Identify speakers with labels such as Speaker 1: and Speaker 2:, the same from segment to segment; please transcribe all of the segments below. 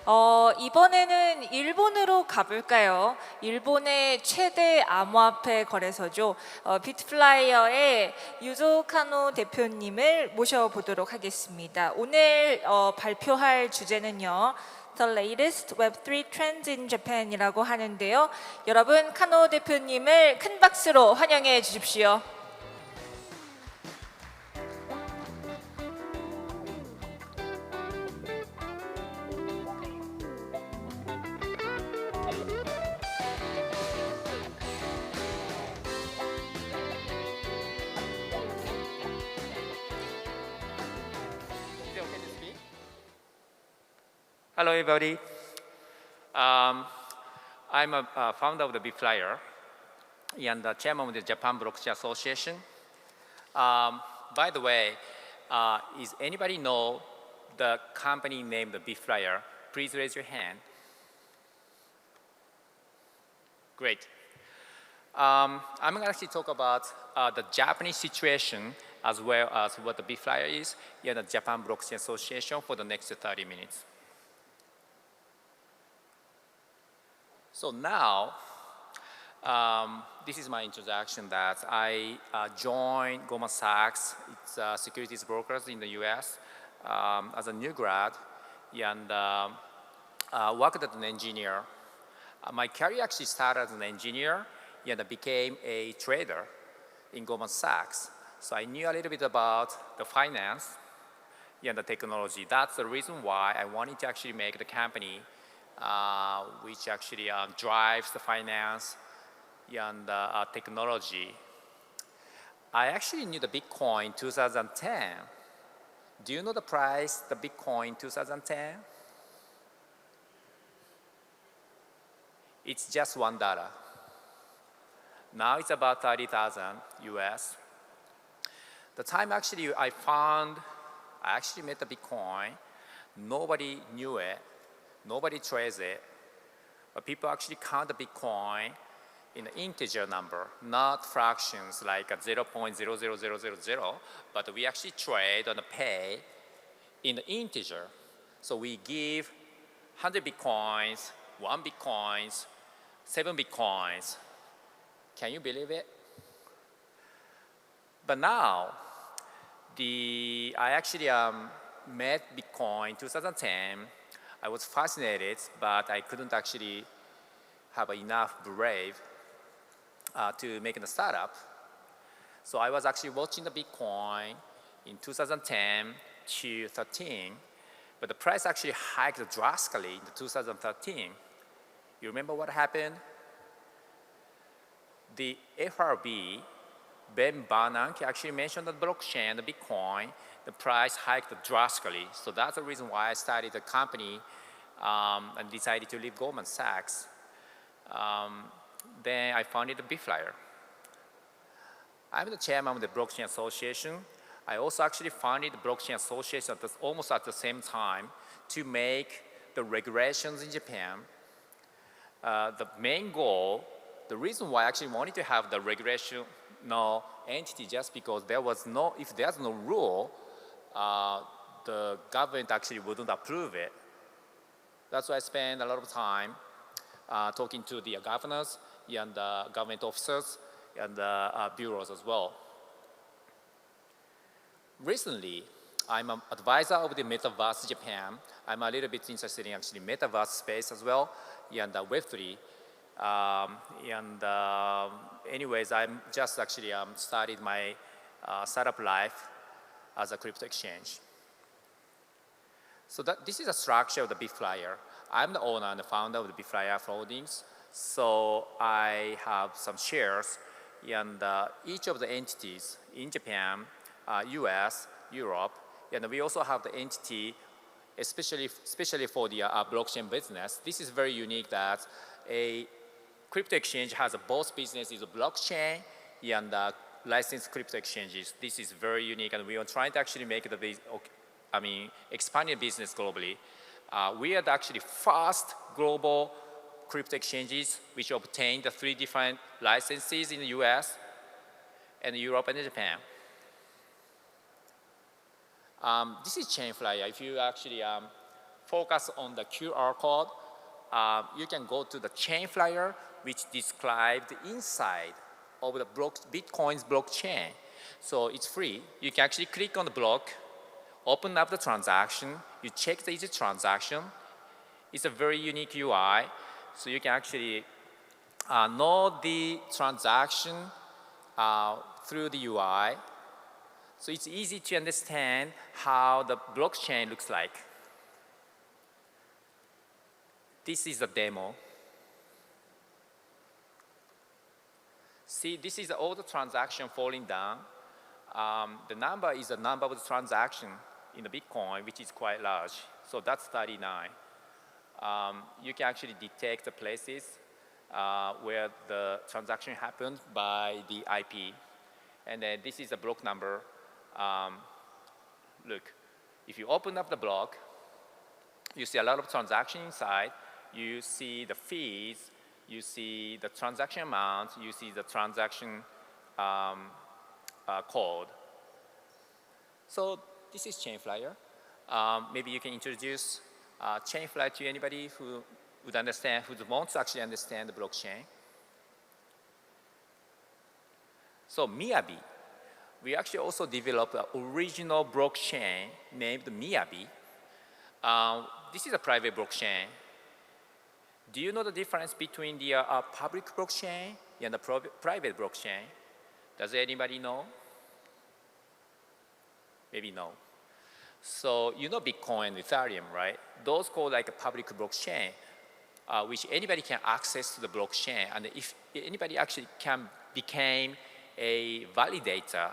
Speaker 1: 이번에는 일본으로 가볼까요? 일본의 최대 암호화폐 거래소죠. 비트플라이어의 유조 카노 대표님을 모셔보도록 하겠습니다. 오늘 발표할 주제는요. The latest Web3 trends in Japan이라고 하는데요. 여러분, 카노 대표님을 큰 박수로 환영해 주십시오.
Speaker 2: Hello, everybody. I'm a founder of the BFlyer and the chairman of the Japan Blockchain Association. By the way, is anybody know the company named the BFlyer? Please raise your hand. Great. I'm going to actually talk about the Japanese situation as well as what the BFlyer is and the Japan Blockchain Association for the next 30 minutes. So now, this is my introduction that I joined Goldman Sachs, it's securities brokers in the US as a new grad and worked as an engineer. My career actually started as an engineer and I became a trader in Goldman Sachs. So I knew a little bit about the finance and the technology. That's the reason why I wanted to actually make the company which actually drives the finance and technology. I actually knew the Bitcoin 2010. Do you know the price, the Bitcoin 2010? It's just $1. Now it's about 30,000 US. The time actually I actually met the Bitcoin. Nobody knew it. Nobody trades it, but people actually count the Bitcoin in an integer number, not fractions like a 0.00000, but we actually trade on a pay in the integer. So we give 100 Bitcoins, 1 Bitcoins, 7 Bitcoins. Can you believe it? But now, I actually met Bitcoin 2010. I was fascinated, but I couldn't actually have enough brave to make a startup. So I was actually watching the Bitcoin in 2010 to 13, but the price actually hiked drastically in 2013. You remember what happened? The FRB, Ben Bernanke, actually mentioned the blockchain, the Bitcoin, the price hiked drastically. So that's the reason why I started the company and decided to leave Goldman Sachs. Then I founded the BFlyer. I'm the chairman of the Blockchain Association. I also actually founded the Blockchain Association almost at the same time to make the regulations in Japan. The main goal, the reason why I actually wanted to have the regulational entity just because if there's no rule, the government actually wouldn't approve it. That's why I spend a lot of time talking to the governors and government officers and bureaus as well. Recently, I'm an advisor of the Metaverse Japan. I'm a little bit interested in actually Metaverse space as well and Web3. Anyways, I'm just actually started my startup life as a crypto exchange. So this is a structure of the BFlyer. I'm the owner and the founder of the BFlyer Holdings. So I have some shares in each of the entities in Japan, US, Europe, and we also have the entity especially for the blockchain business. This is very unique that a crypto exchange has both businesses, blockchain and licensed crypto exchanges. This is very unique, and we are trying to actually make expanding business globally. We are actually first global crypto exchanges which obtained the 3 different licenses in the US and Europe and Japan. This is Chainflyer. If you actually focus on the QR code, you can go to the chain flyer, which describes the inside of the Bitcoin's blockchain. So it's free. You can actually click on the block, open up the transaction, you check the each transaction. It's a very unique UI, so you can actually know the transaction through the UI. So it's easy to understand how the blockchain looks like. This is the demo. See, this is all the transaction falling down. The number is the number of the transaction in the Bitcoin, which is quite large. So that's 39. You can actually detect the places where the transaction happened by the IP. And then this is the block number. Look, if you open up the block, you see a lot of transaction inside. You see the fees, you see the transaction amount, you see the transaction code. So this is Chainflyer. Maybe you can introduce Chainflyer to anybody who would understand, who wants to actually understand the blockchain. So Miyabi, we actually also developed an original blockchain named Miyabi. This is a private blockchain. Do you know the difference between the public blockchain and the private blockchain? Does anybody know? Maybe no. So you know Bitcoin and Ethereum, right? Those called like a public blockchain, which anybody can access to the blockchain. And if anybody actually can become a validator,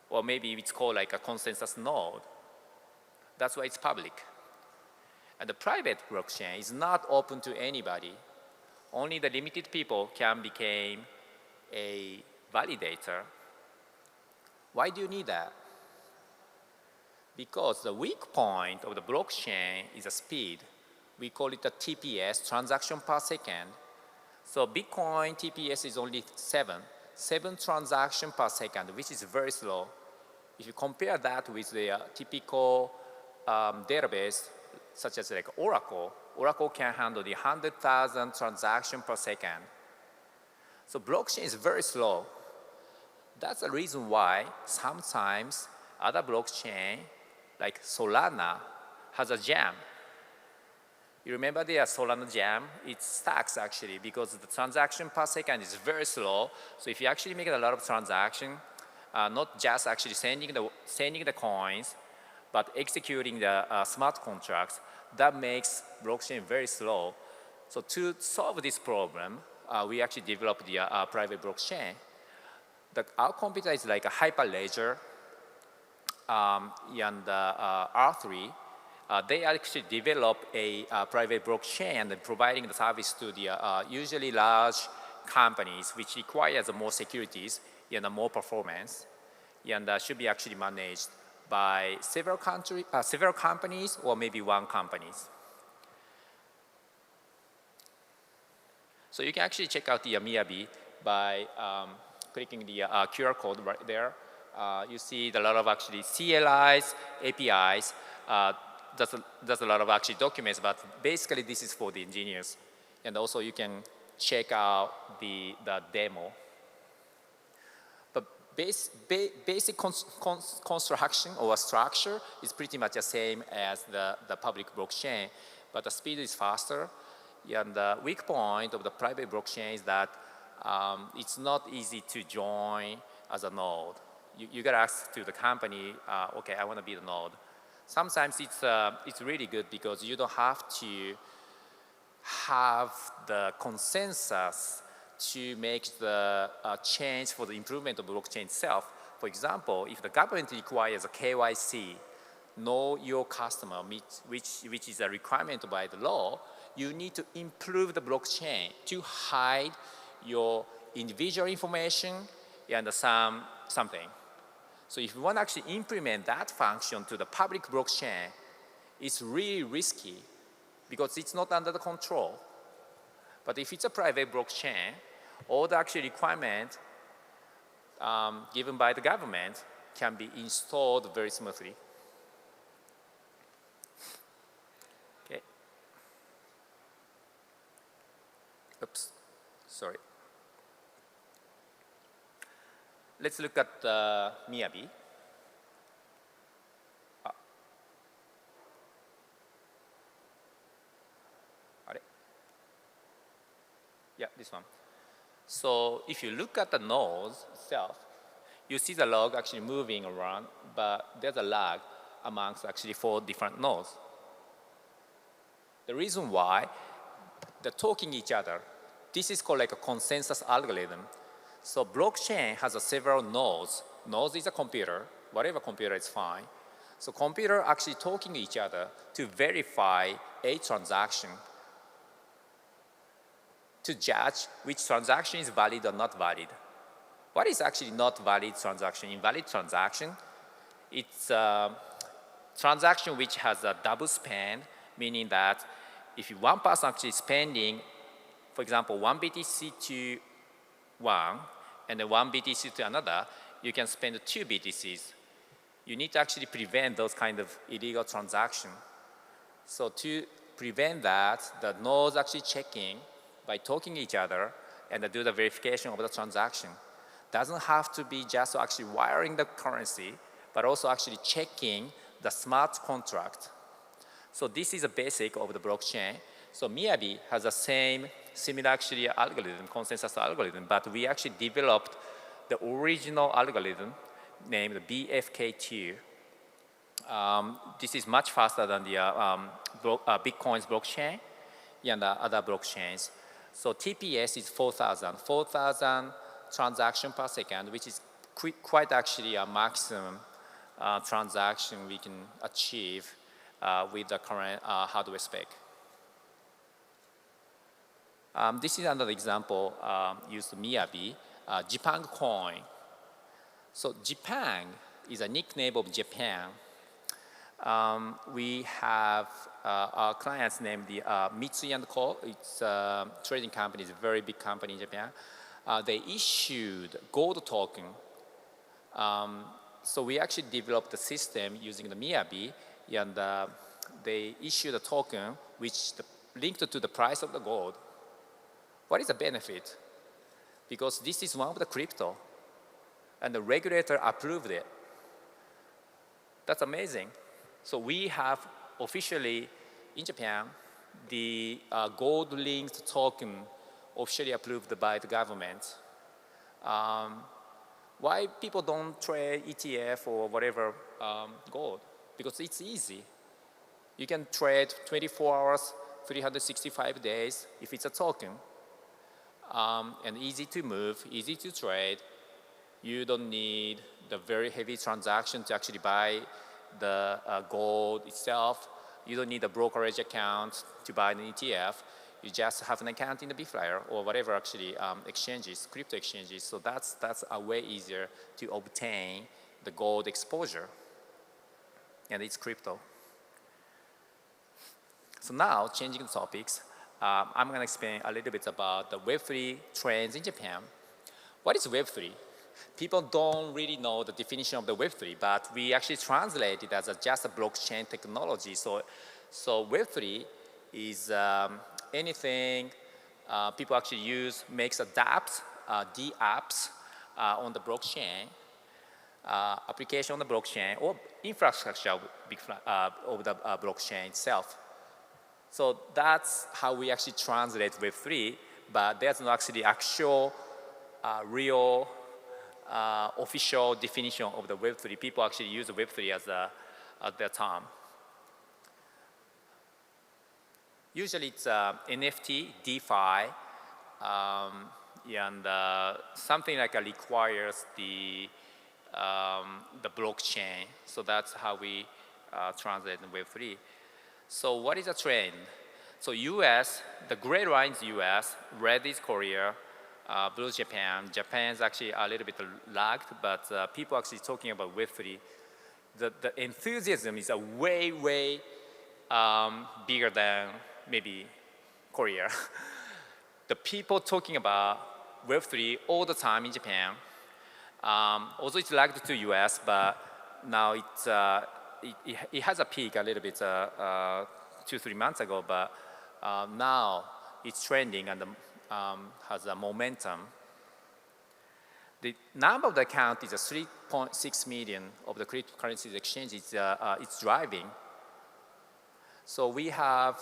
Speaker 2: or maybe it's called like a consensus node, that's why it's public. And the private blockchain is not open to anybody. Only the limited people can become a validator. Why do you need that? Because the weak point of the blockchain is the speed. We call it the TPS, transaction per second. So Bitcoin TPS is only 7 transactions per second, which is very slow. If you compare that with the typical database, such as like Oracle can handle the 100,000 transactions per second. So blockchain is very slow. That's the reason why sometimes other blockchain, like Solana, has a jam. You remember the Solana jam? It stacks actually because the transaction per second is very slow. So if you actually make a lot of transactions, not just actually sending the coins, but executing the smart contracts, that makes blockchain very slow. So to solve this problem, we actually developed the private blockchain. Our computer is like a Hyperledger and R3. They actually develop a private blockchain and providing the service to the usually large companies, which requires more securities and more performance, and should be actually managed by several companies or maybe one company. So you can actually check out the Miyabi by clicking the QR code right there. You see a lot of actually CLIs, APIs. There's a lot of actually documents, but basically this is for the engineers. And also you can check out the demo. But basic construction or structure is pretty much the same as the public blockchain, but the speed is faster. And the weak point of the private blockchain is that it's not easy to join as a node. You gotta ask to the company, okay, I want to be the node. Sometimes it's really good because you don't have to have the consensus to make the change for the improvement of the blockchain itself. For example, if the government requires a KYC, know your customer, which is a requirement by the law, you need to improve the blockchain to hide your individual information and something. So if you want to actually implement that function to the public blockchain, it's really risky because it's not under the control. But if it's a private blockchain, all the actual requirements given by the government can be installed very smoothly. sorry. Let's look at Miyabi. Yeah, this one. So if you look at the nose itself, you see the log actually moving around, but there's a lag amongst actually 4 different nodes. The reason why they're talking each other, this is called like a consensus algorithm. So blockchain has several nodes. Nodes is a computer, whatever computer is fine. So computer actually talking to each other to verify a transaction, to judge which transaction is valid or not valid. What is actually not valid transaction? Invalid transaction, it's a transaction which has a double spend, meaning that if one person actually spending, for example, 1 BTC to one and then 1 BTC to another, you can spend 2 BTCs. You need to actually prevent those kind of illegal transactions. So to prevent that, the nodes actually checking by talking to each other and do the verification of the transaction. Doesn't have to be just actually wiring the currency, but also actually checking the smart contract. So this is a basic of the blockchain. So Miyabi has the same similar actually algorithm, consensus algorithm, but we actually developed the original algorithm named BFK2. This is much faster than the Bitcoin's blockchain and the other blockchains. So TPS is 4,000 transactions per second, which is quite actually a maximum transaction we can achieve with the current hardware spec. This is another example used Miyabi, Japan coin. So Japan is a nickname of Japan. We have our clients named the Mitsui & Co. It's a trading company, it's a very big company in Japan. They issued gold token. So we actually developed the system using the Miyabi, and they issued a token which linked to the price of the gold. What is the benefit? Because this is one of the crypto, and the regulator approved it. That's amazing. So we have officially in Japan the gold-linked token officially approved by the government. Why people don't trade ETF or whatever gold? Because it's easy. You can trade 24 hours, 365 days if it's a token. And easy to move, easy to trade. You don't need the very heavy transaction to actually buy the gold itself. You don't need a brokerage account to buy an ETF. You just have an account in the BitFlyer or whatever actually exchanges, crypto exchanges. So that's a way easier to obtain the gold exposure. And it's crypto. So now, changing the topics, I'm going to explain a little bit about the Web3 trends in Japan. What is Web3? People don't really know the definition of the Web3, but we actually translate it as just a blockchain technology. So Web3 is anything people actually use, makes a dApps, D-apps on the blockchain, application on the blockchain, or infrastructure of the blockchain itself. So that's how we actually translate Web3, but there's no actually actual, real, official definition of the Web3. People actually use Web3 as their term. Usually it's NFT, DeFi, and something like requires the blockchain. So that's how we translate in Web3. So what is a trend? So US, the gray line is US, red is Korea, blue is Japan. Japan is actually a little bit lagged, but people actually talking about Web3. The enthusiasm is a way bigger than maybe Korea. The people talking about Web3 all the time in Japan. Also it's lagged to US, but now it's it has a peak a little bit 2-3 months ago, but now it's trending and has a momentum. The number of the account is a 3.6 million of the cryptocurrencies exchange. It's driving. So we have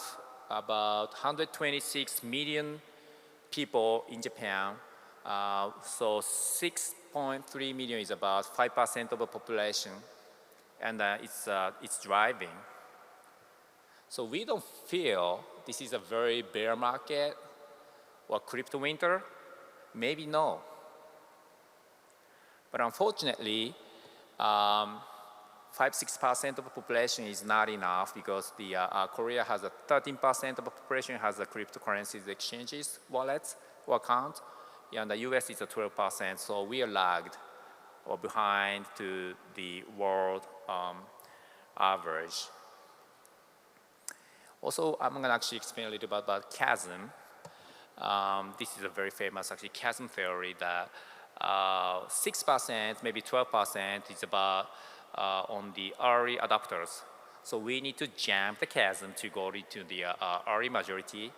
Speaker 2: about 126 million people in Japan. So 6.3 million is about 5% of the population, and it's driving. So we don't feel this is a very bear market or crypto winter. Maybe no. But unfortunately, 5-6% of the population is not enough because Korea has 13% of the population has the cryptocurrencies exchanges wallets or account, and the US is 12%. So we are lagged or behind to the world average. Also, I'm going to actually explain a little bit about chasm. This is a very famous actually chasm theory that 6%, maybe 12% is about on the early adopters. So we need to jump the chasm to go into the early majority.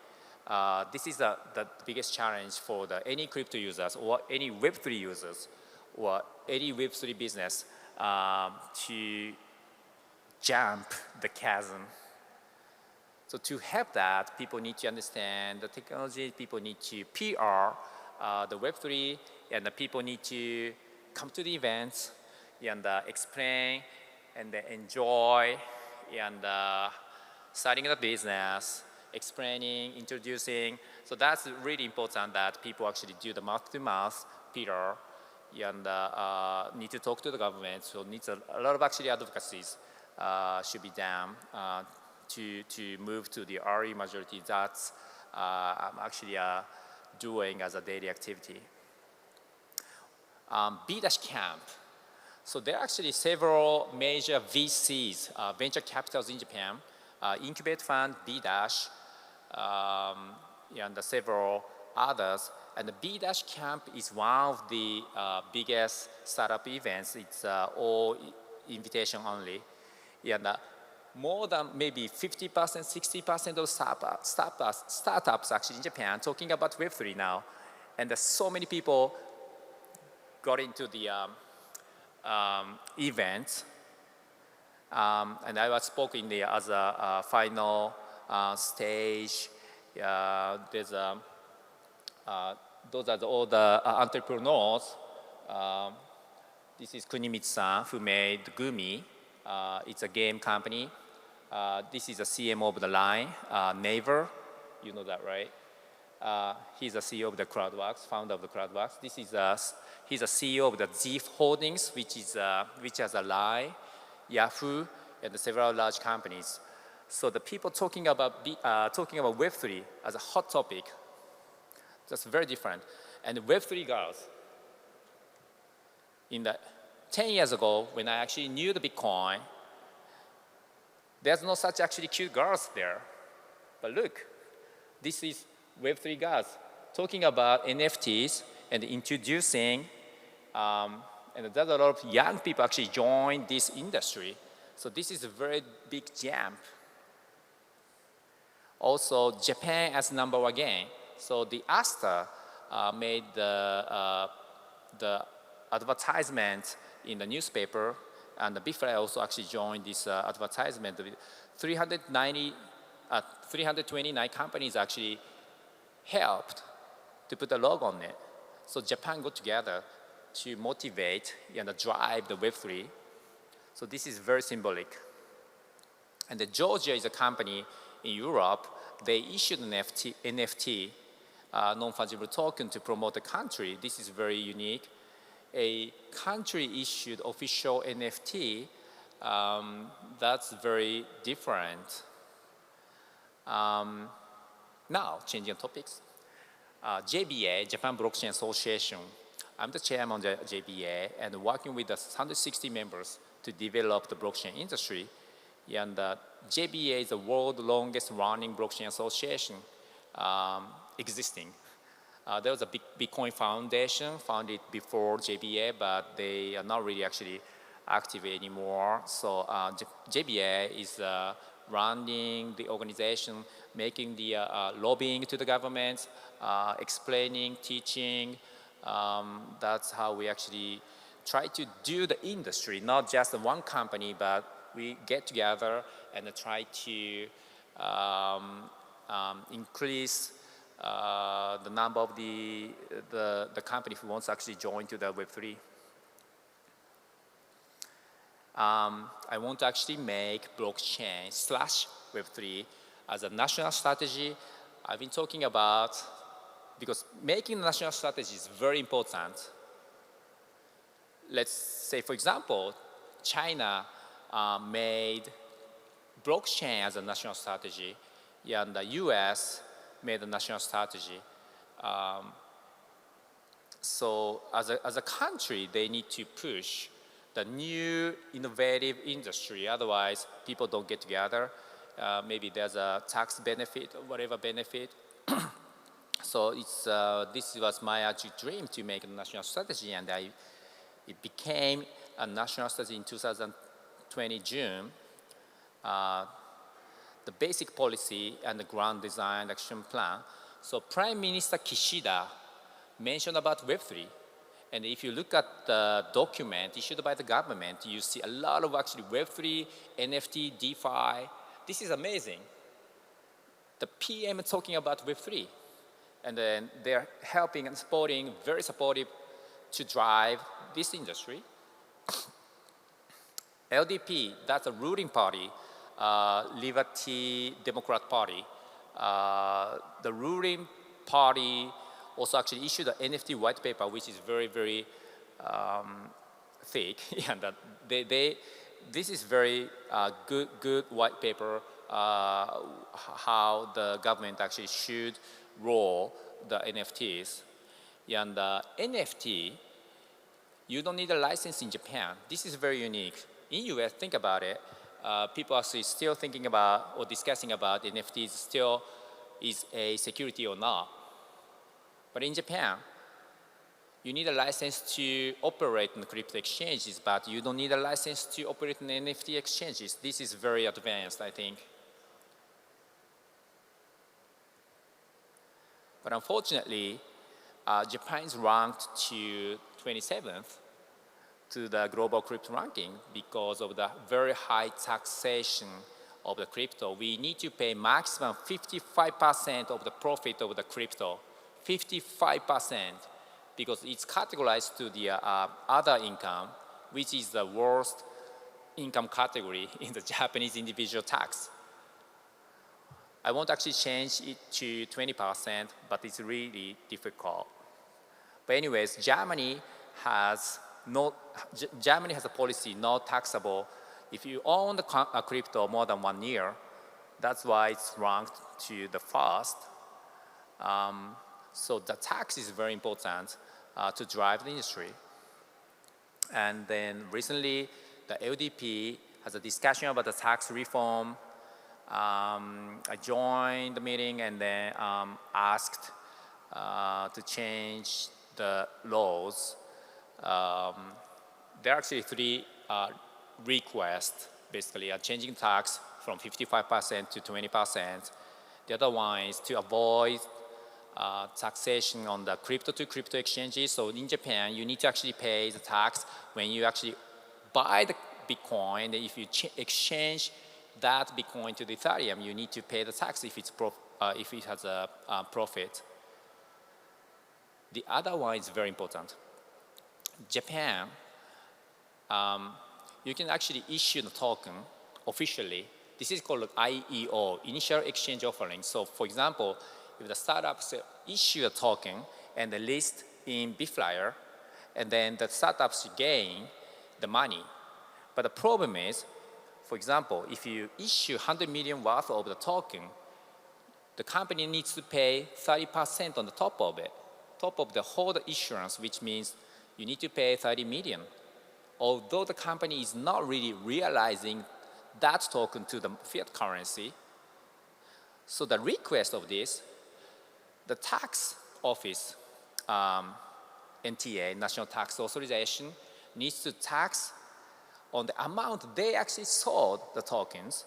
Speaker 2: This is the biggest challenge for any crypto users or any Web3 users or any Web3 business to jump the chasm. So to help that, people need to understand the technology, people need to PR the Web3, and the people need to come to the events and explain and enjoy and starting the business, explaining, introducing. So that's really important that people actually do the mouth-to-mouth PR and need to talk to the government. So needs a lot of actually advocacies should be done to move to the RE majority. That's I'm actually doing as a daily activity. B-Camp. So there are actually several major VCs, venture capitals in Japan, Incubate Fund, B-Dash, and several others. And the B-Camp is one of the biggest startup events. It's all invitation only. And more than maybe 50%, 60% of startups actually in Japan talking about Web3 now. And there's so many people got into the event. And I was spoken there as a final stage. There's those are all the entrepreneurs. This is Kunimitsu-san who made Gumi. It's a game company. This is a CMO of the line, Naver. You know that, right? He's a CEO of the CrowdWorks, founder of the CrowdWorks. He's a CEO of the Zeef Holdings, which has a line, Yahoo, and several large companies. So the people talking about Web3 as a hot topic, that's very different. And Web3 girls, in the 10 years ago, when I actually knew the Bitcoin, there's no such actually cute girls there. But look, this is Web3 girls talking about NFTs and introducing, and there's a lot of young people actually join this industry. So this is a very big jump. Also, Japan as number one again. So the Asta made the advertisement in the newspaper, and the BWB also actually joined this advertisement. 329 companies actually helped to put a logo on it. So Japan got together to motivate and drive the Web3. So this is very symbolic. And the Georgia is a company in Europe. They issued an NFT, non-fungible token, to promote the country. This is very unique. A country-issued official NFT, that's very different. Now, changing topics. JBA, Japan Blockchain Association. I'm the chairman of the JBA and working with the 160 members to develop the blockchain industry. And JBA is the world's longest running blockchain association existing. There was a Bitcoin Foundation founded before JBA, but they are not really actually active anymore. So JBA is running the organization making the lobbying to the government, explaining, teaching. That's how we actually try to do the industry, not just one company, but we get together and try to increase the number of the company who wants to actually join to the Web3. I want to actually make blockchain / Web3 as a national strategy. I've been talking about, because making a national strategy is very important. Let's say, for example, China made blockchain as a national strategy, and the US made a national strategy. So as a country, they need to push the new innovative industry. Otherwise, people don't get together. Maybe there's a tax benefit or whatever benefit. So this was my dream to make a national strategy, and it became a national strategy in 2020 June. The basic policy and the grand design action plan. So Prime Minister Kishida mentioned about Web3. And if you look at the document issued by the government, you see a lot of actually Web3, NFT, DeFi. This is amazing. The PM is talking about Web3. And then they're helping and supporting, very supportive to drive this industry. LDP, that's a ruling party, Liberty Democrat Party. The ruling party also actually issued an NFT white paper, which is very, very thick. And this is very good white paper, how the government actually should roll the NFTs. And NFT, you don't need a license in Japan. This is very unique. In US, think about it. People are still thinking about or discussing about NFTs still is a security or not. But in Japan, you need a license to operate in crypto exchanges, but you don't need a license to operate in NFT exchanges. This is very advanced, I think. But unfortunately, Japan is ranked to 27th to the global crypto ranking because of the very high taxation of the crypto. We need to pay maximum 55% of the profit of the crypto, 55%, because it's categorized to the other income, which is the worst income category in the Japanese individual tax. I want to actually change it to 20%, but it's really difficult. But anyways, Germany has a policy not taxable if you own the crypto more than 1 year. That's why it's ranked to the first. So the tax is very important to drive the industry. And then recently, the LDP has a discussion about the tax reform. I joined the meeting and then asked to change the laws. There are actually 3 requests, basically, changing tax from 55% to 20%. The other one is to avoid taxation on the crypto-to-crypto exchanges. So in Japan, you need to actually pay the tax when you actually buy the Bitcoin. And if you exchange that Bitcoin to the Ethereum, you need to pay the tax if it has a profit. The other one is very important. Japan, you can actually issue the token officially. This is called IEO, Initial Exchange Offering. So for example, if the startups issue a token and they list in BitFlyer, and then the startups gain the money. But the problem is, for example, if you issue 100 million worth of the token, the company needs to pay 30% on the top of it, top of the whole issuance, which means you need to pay 30 million. Although the company is not really realizing that token to the fiat currency. So the request of this, the tax office, NTA, National Tax Authorization, needs to tax on the amount they actually sold the tokens,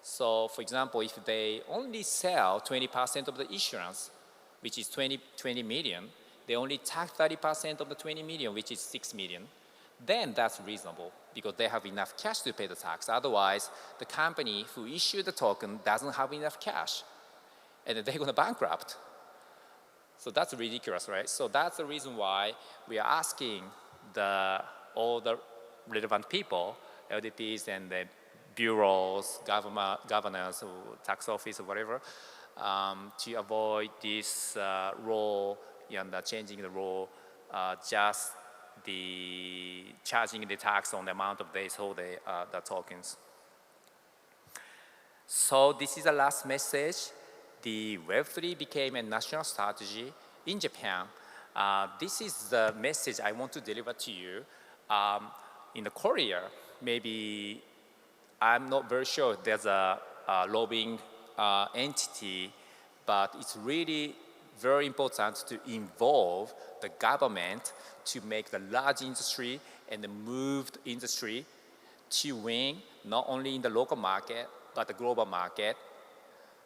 Speaker 2: So, for example, if they only sell 20% of the insurance, which is 20 million, they only tax 30% of the 20 million, which is 6 million, then that's reasonable because they have enough cash to pay the tax. Otherwise, the company who issued the token doesn't have enough cash, and then they're going to bankrupt. So that's ridiculous, right? So that's the reason why we are asking all the relevant people, LDPs and the bureaus, governors, or tax office, or whatever, to avoid this law and changing the law, just the charging the tax on the amount of days hold the tokens. So this is the last message. The Web3 became a national strategy in Japan. This is the message I want to deliver to you. In the Korea, maybe I'm not very sure if there's a lobbying entity, but it's really very important to involve the government to make the large industry and the moved industry to win not only in the local market, but the global market.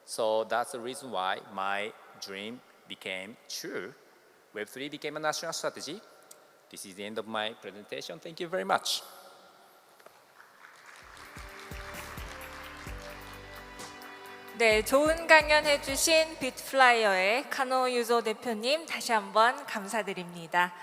Speaker 2: So that's the reason why my dream became true. Web3 became a national strategy. This is the end of my presentation. Thank you very much.
Speaker 1: 네, 좋은 강연 해주신 빗플라이어의 카노 유조 대표님 다시 한번 감사드립니다.